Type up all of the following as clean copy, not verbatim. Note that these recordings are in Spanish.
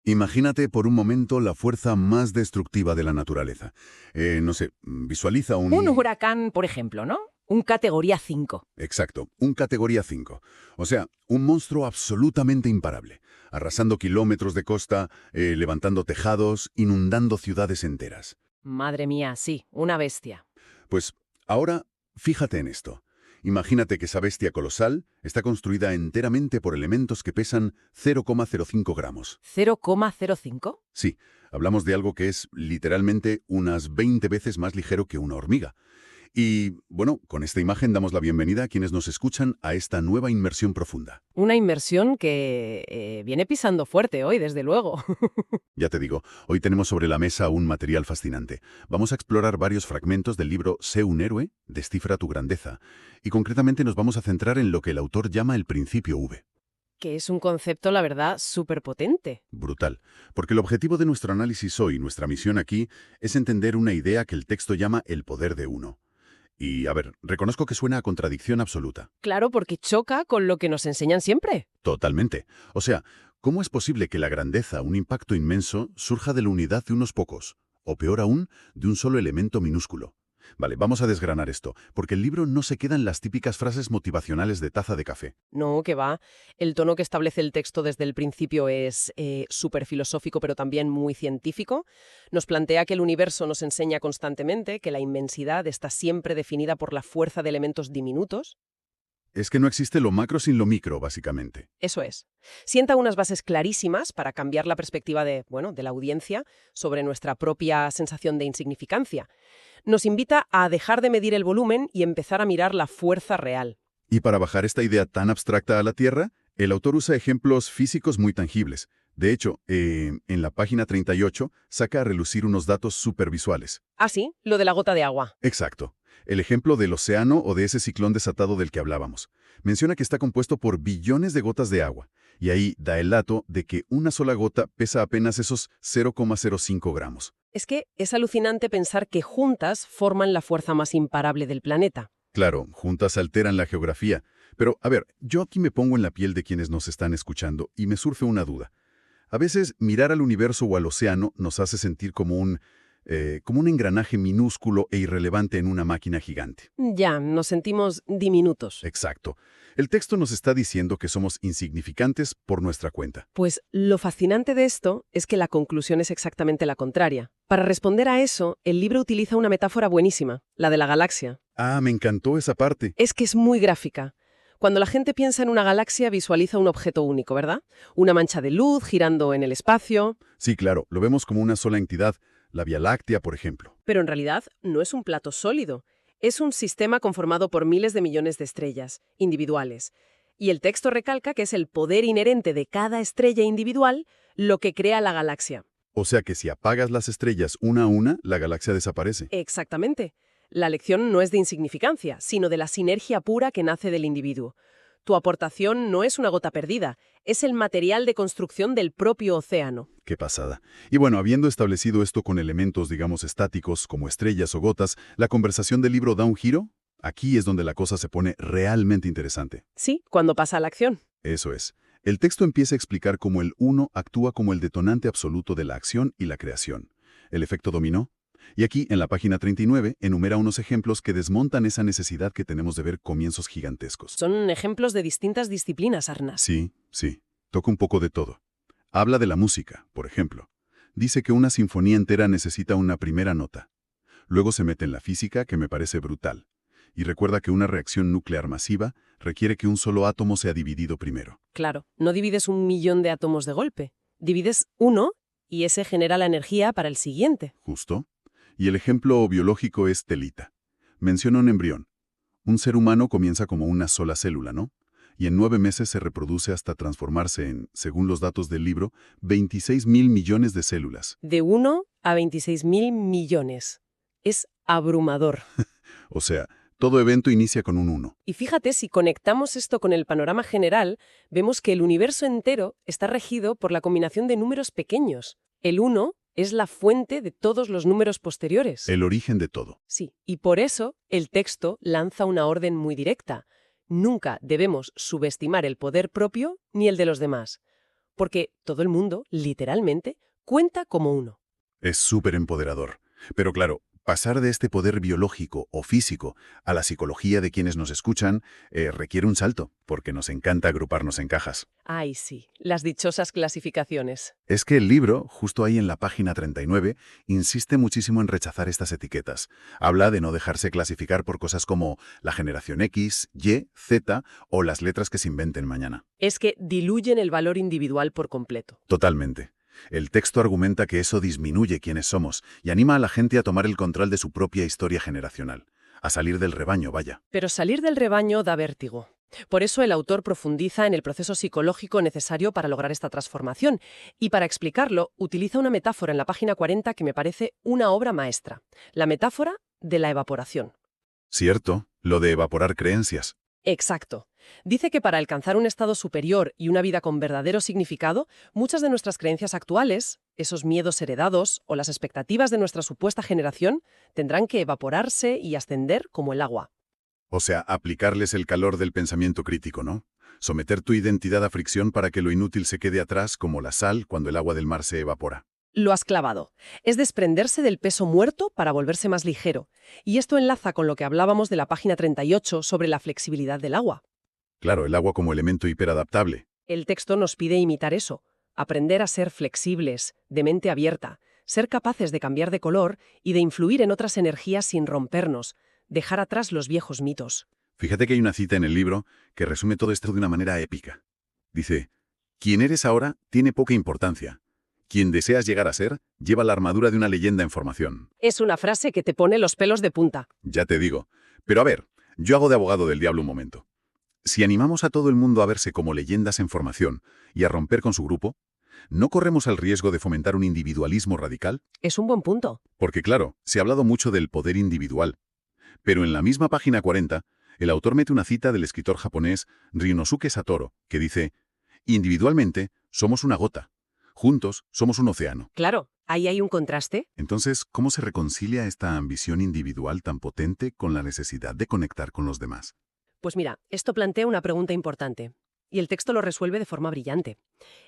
Imagínate por un momento la fuerza más destructiva de la naturaleza. No sé, visualiza Un un... huracán, por ejemplo, ¿no? Un categoría 5. Exacto, un categoría 5. O sea, un monstruo absolutamente imparable, arrasando kilómetros de costa, levantando tejados, inundando ciudades enteras. Madre mía, sí, una bestia. Pues ahora, fíjate en esto. Imagínate que esa bestia colosal está construida enteramente por elementos que pesan 0,05 gramos. ¿0,05? Sí, hablamos de algo que es literalmente unas 20 veces más ligero que una hormiga. Y, bueno, con esta imagen damos la bienvenida a quienes nos escuchan a esta nueva inmersión profunda. Una inmersión que viene pisando fuerte hoy, desde luego. Ya te digo, hoy tenemos sobre la mesa un material fascinante. Vamos a explorar varios fragmentos del libro Sé un héroe, descifra tu grandeza. Y concretamente nos vamos a centrar en lo que el autor llama el principio V. Que es un concepto, la verdad, súper potente. Brutal. Porque el objetivo de nuestro análisis hoy, nuestra misión aquí, es entender una idea que el texto llama el poder de uno. Y, a ver, reconozco que suena a contradicción absoluta. Claro, porque choca con lo que nos enseñan siempre. Totalmente. O sea, ¿cómo es posible que la grandeza, un impacto inmenso, surja de la unidad de unos pocos? O peor aún, de un solo elemento minúsculo. Vale, vamos a desgranar esto, porque el libro no se queda en las típicas frases motivacionales de taza de café. No, que va. El tono que establece el texto desde el principio es súper filosófico, pero también muy científico. Nos plantea que el universo nos enseña constantemente que la inmensidad está siempre definida por la fuerza de elementos diminutos. Es que no existe lo macro sin lo micro, básicamente. Eso es. Sienta unas bases clarísimas para cambiar la perspectiva de la audiencia sobre nuestra propia sensación de insignificancia. Nos invita a dejar de medir el volumen y empezar a mirar la fuerza real. Y para bajar esta idea tan abstracta a la Tierra, el autor usa ejemplos físicos muy tangibles. De hecho, en la página 38 saca a relucir unos datos supervisuales. Ah, sí, lo de la gota de agua. Exacto. El ejemplo del océano o de ese ciclón desatado del que hablábamos. Menciona que está compuesto por billones de gotas de agua, y ahí da el dato de que una sola gota pesa apenas esos 0,05 gramos. Es que es alucinante pensar que juntas forman la fuerza más imparable del planeta. Claro, juntas alteran la geografía. Pero, a ver, yo aquí me pongo en la piel de quienes nos están escuchando y me surge una duda. A veces mirar al universo o al océano nos hace sentir como un engranaje minúsculo e irrelevante en una máquina gigante. Ya, nos sentimos diminutos. Exacto. El texto nos está diciendo que somos insignificantes por nuestra cuenta. Pues lo fascinante de esto es que la conclusión es exactamente la contraria. Para responder a eso, el libro utiliza una metáfora buenísima, la de la galaxia. Ah, me encantó esa parte. Es que es muy gráfica. Cuando la gente piensa en una galaxia, visualiza un objeto único, ¿verdad? Una mancha de luz girando en el espacio. Sí, claro, lo vemos como una sola entidad, la Vía Láctea, por ejemplo. Pero en realidad no es un plato sólido. Es un sistema conformado por miles de millones de estrellas, individuales. Y el texto recalca que es el poder inherente de cada estrella individual lo que crea la galaxia. O sea que si apagas las estrellas una a una, la galaxia desaparece. Exactamente. La lección no es de insignificancia, sino de la sinergia pura que nace del individuo. Tu aportación no es una gota perdida, es el material de construcción del propio océano. Qué pasada. Y bueno, habiendo establecido esto con elementos, digamos, estáticos, como estrellas o gotas, ¿la conversación del libro da un giro? Aquí es donde la cosa se pone realmente interesante. Sí, cuando pasa a la acción. Eso es. El texto empieza a explicar cómo el uno actúa como el detonante absoluto de la acción y la creación. El efecto dominó. Y aquí, en la página 39, enumera unos ejemplos que desmontan esa necesidad que tenemos de ver comienzos gigantescos. Son ejemplos de distintas disciplinas, Arnas. Sí, sí. Toca un poco de todo. Habla de la música, por ejemplo. Dice que una sinfonía entera necesita una primera nota. Luego se mete en la física, que me parece brutal. Y recuerda que una reacción nuclear masiva requiere que un solo átomo sea dividido primero. Claro, no divides 1 millón de átomos de golpe. Divides uno y ese genera la energía para el siguiente. ¿Justo? Y el ejemplo biológico es telita. Menciona un embrión. Un ser humano comienza como una sola célula, ¿no? Y en 9 meses se reproduce hasta transformarse en, según los datos del libro, 26.000 millones de células. De 1 a 26.000 millones. Es abrumador. O sea, todo evento inicia con un 1. Y fíjate, si conectamos esto con el panorama general, vemos que el universo entero está regido por la combinación de números pequeños. El 1 es la fuente de todos los números posteriores. El origen de todo. Sí, y por eso el texto lanza una orden muy directa. Nunca debemos subestimar el poder propio ni el de los demás. porque todo el mundo, literalmente, cuenta como uno. Es súper empoderador. Pero claro, pasar de este poder biológico o físico a la psicología de quienes nos escuchan requiere un salto, porque nos encanta agruparnos en cajas. Ay, sí, las dichosas clasificaciones. Es que el libro, justo ahí en la página 39, insiste muchísimo en rechazar estas etiquetas. Habla de no dejarse clasificar por cosas como la generación X, Y, Z o las letras que se inventen mañana. Es que diluyen el valor individual por completo. Totalmente. El texto argumenta que eso disminuye quiénes somos y anima a la gente a tomar el control de su propia historia generacional. A salir del rebaño, vaya. Pero salir del rebaño da vértigo. Por eso el autor profundiza en el proceso psicológico necesario para lograr esta transformación y para explicarlo utiliza una metáfora en la página 40 que me parece una obra maestra. La metáfora de la evaporación. Cierto, lo de evaporar creencias. Exacto. Dice que para alcanzar un estado superior y una vida con verdadero significado, muchas de nuestras creencias actuales, esos miedos heredados o las expectativas de nuestra supuesta generación, tendrán que evaporarse y ascender como el agua. O sea, aplicarles el calor del pensamiento crítico, ¿no? Someter tu identidad a fricción para que lo inútil se quede atrás como la sal cuando el agua del mar se evapora. Lo has clavado. Es desprenderse del peso muerto para volverse más ligero. Y esto enlaza con lo que hablábamos de la página 38 sobre la flexibilidad del agua. Claro, el agua como elemento hiperadaptable. El texto nos pide imitar eso, aprender a ser flexibles, de mente abierta, ser capaces de cambiar de color y de influir en otras energías sin rompernos, dejar atrás los viejos mitos. Fíjate que hay una cita en el libro que resume todo esto de una manera épica. Dice, quien eres ahora tiene poca importancia. Quien deseas llegar a ser lleva la armadura de una leyenda en formación. Es una frase que te pone los pelos de punta. Ya te digo. Pero a ver, yo hago de abogado del diablo un momento. Si animamos a todo el mundo a verse como leyendas en formación y a romper con su grupo, ¿no corremos el riesgo de fomentar un individualismo radical? Es un buen punto. Porque claro, se ha hablado mucho del poder individual. Pero en la misma página 40, el autor mete una cita del escritor japonés Ryunosuke Satoru, que dice, individualmente somos una gota. Juntos somos un océano. Claro, ahí hay un contraste. Entonces, ¿cómo se reconcilia esta ambición individual tan potente con la necesidad de conectar con los demás? Pues mira, esto plantea una pregunta importante. Y el texto lo resuelve de forma brillante.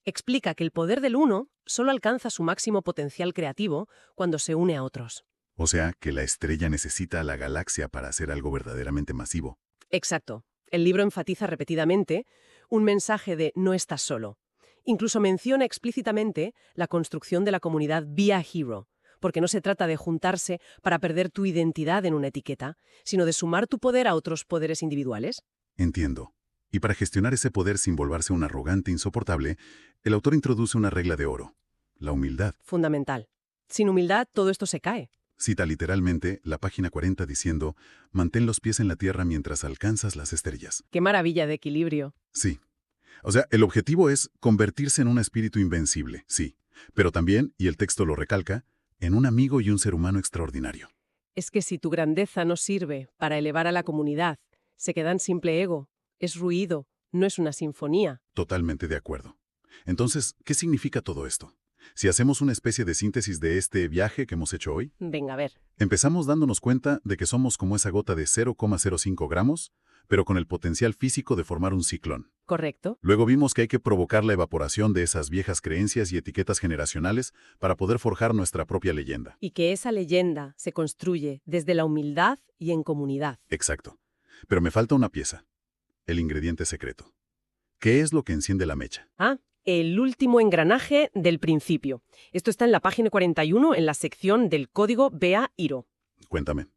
Explica que el poder del uno solo alcanza su máximo potencial creativo cuando se une a otros. O sea, que la estrella necesita a la galaxia para hacer algo verdaderamente masivo. Exacto. El libro enfatiza repetidamente un mensaje de no estás solo. Incluso menciona explícitamente la construcción de la comunidad Be a Hero, porque no se trata de juntarse para perder tu identidad en una etiqueta, sino de sumar tu poder a otros poderes individuales. Entiendo. Y para gestionar ese poder sin volverse un arrogante insoportable, el autor introduce una regla de oro: la humildad. Fundamental. Sin humildad todo esto se cae. Cita literalmente la página 40 diciendo, mantén los pies en la tierra mientras alcanzas las estrellas. ¡Qué maravilla de equilibrio! Sí. O sea, el objetivo es convertirse en un espíritu invencible, sí. Pero también, y el texto lo recalca, en un amigo y un ser humano extraordinario. Es que si tu grandeza no sirve para elevar a la comunidad, se queda en simple ego, es ruido, no es una sinfonía. Totalmente de acuerdo. Entonces, ¿qué significa todo esto? Si hacemos una especie de síntesis de este viaje que hemos hecho hoy, Venga, a ver. empezamos dándonos cuenta de que somos como esa gota de 0,05 gramos, pero con el potencial físico de formar un ciclón. ¿Correcto? Luego vimos que hay que provocar la evaporación de esas viejas creencias y etiquetas generacionales para poder forjar nuestra propia leyenda. Y que esa leyenda se construye desde la humildad y en comunidad. Exacto. Pero me falta una pieza. El ingrediente secreto. ¿Qué es lo que enciende la mecha? El último engranaje del principio. Esto está en la página 41 en la sección del código BA-IRO. Cuéntame.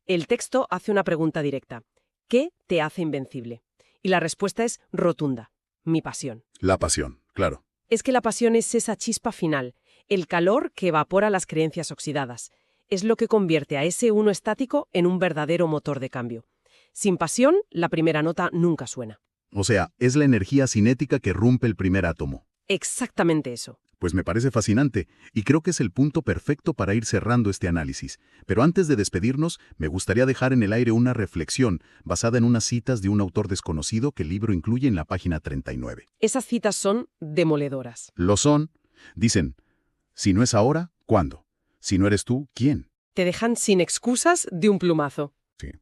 El texto hace una pregunta directa. ¿Qué te hace invencible? Y la respuesta es rotunda. Mi pasión. La pasión, claro. Es que la pasión es esa chispa final, el calor que evapora las creencias oxidadas. Es lo que convierte a ese uno estático en un verdadero motor de cambio. Sin pasión, la primera nota nunca suena. O sea, es la energía cinética que rompe el primer átomo. Exactamente eso. Pues me parece fascinante, y creo que es el punto perfecto para ir cerrando este análisis. Pero antes de despedirnos, me gustaría dejar en el aire una reflexión basada en unas citas de un autor desconocido que el libro incluye en la página 39. Esas citas son demoledoras. Lo son. Dicen, si no es ahora, ¿cuándo? Si no eres tú, ¿quién? Te dejan sin excusas de un plumazo. Sí.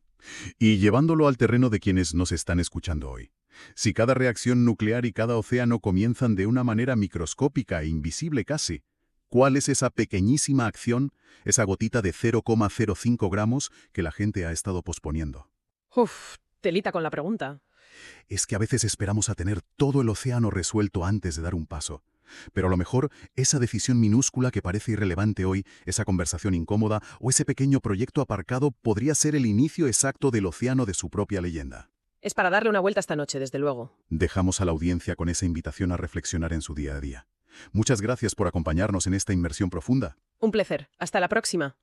Y llevándolo al terreno de quienes nos están escuchando hoy. Si cada reacción nuclear y cada océano comienzan de una manera microscópica e invisible casi, ¿cuál es esa pequeñísima acción, esa gotita de 0,05 gramos que la gente ha estado posponiendo? Uf, telita con la pregunta. Es que a veces esperamos a tener todo el océano resuelto antes de dar un paso. Pero a lo mejor esa decisión minúscula que parece irrelevante hoy, esa conversación incómoda o ese pequeño proyecto aparcado podría ser el inicio exacto del océano de su propia leyenda. Es para darle una vuelta esta noche, desde luego. Dejamos a la audiencia con esa invitación a reflexionar en su día a día. Muchas gracias por acompañarnos en esta inmersión profunda. Un placer. Hasta la próxima.